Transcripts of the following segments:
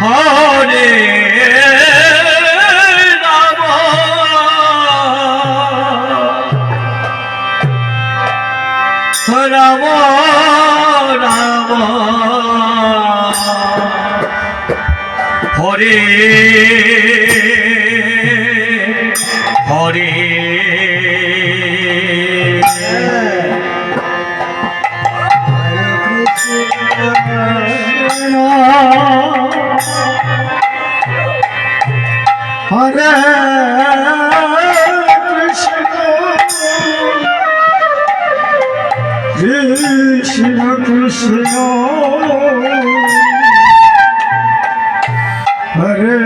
Hare Ram Ram Ram Hare Hare Hare Krishna, Krishna Krishna, Hare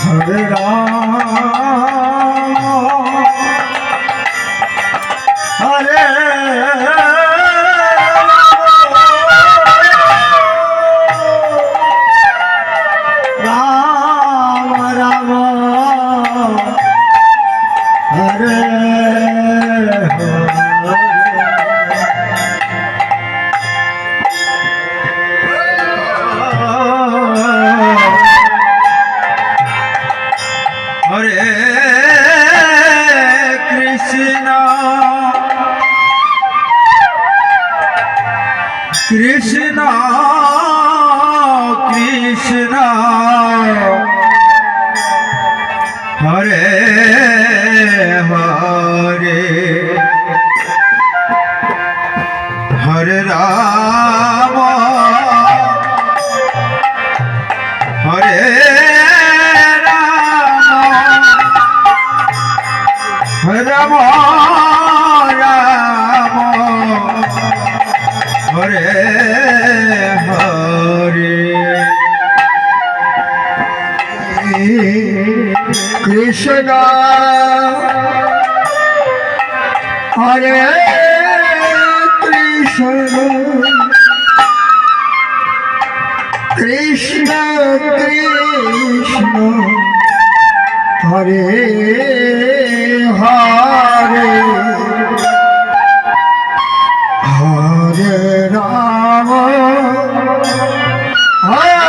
Hare Rama, Hare Krishna Krishna Hare Hare Hare Rama Hare Rama Rama Hare Hare Krishna Hare Krishna Krishna Krishna Hare Hare Hare Rama Hare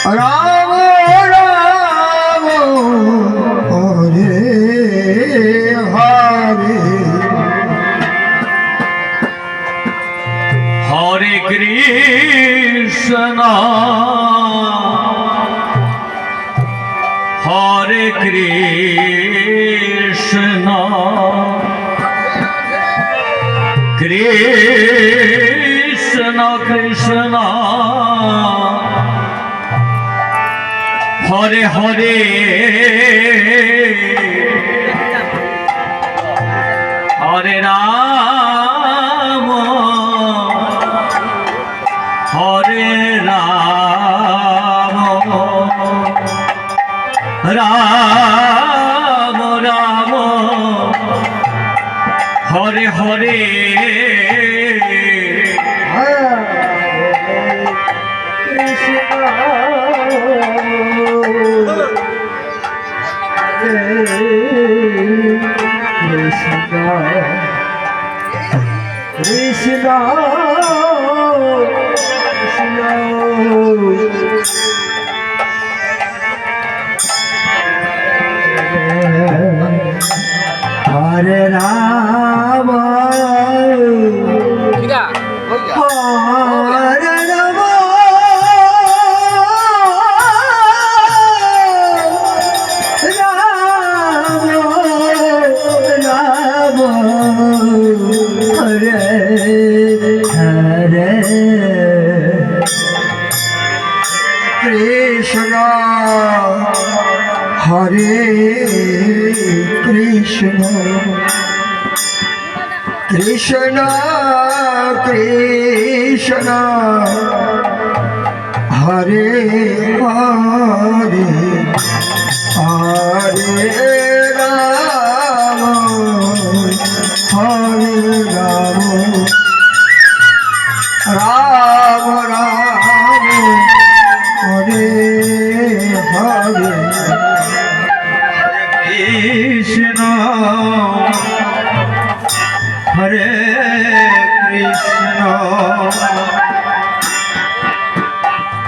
Rama Rama Rama Hare Hare Hare Krishna Hare Krishna Krishna Krishna Hare Hare Hare Rama Hare Rama Rama Rama Hare Hare Krishna Hare Rama Hare Rama Krishna Hare Krishna Krishna Krishna Hare Hare Hare Rama Hare Rama Rama Rama Hare Hare Krishna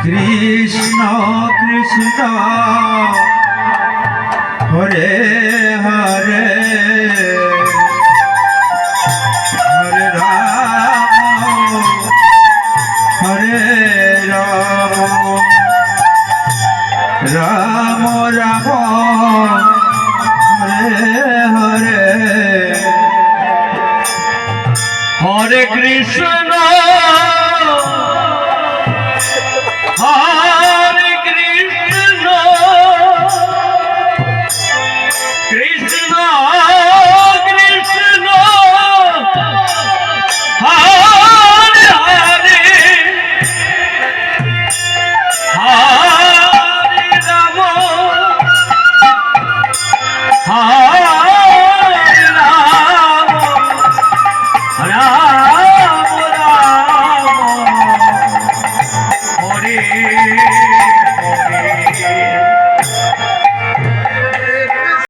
Krishna Krishna Hare Hare Hare Ram Hare Ram Ram Ram Hare Hare Hare Krishna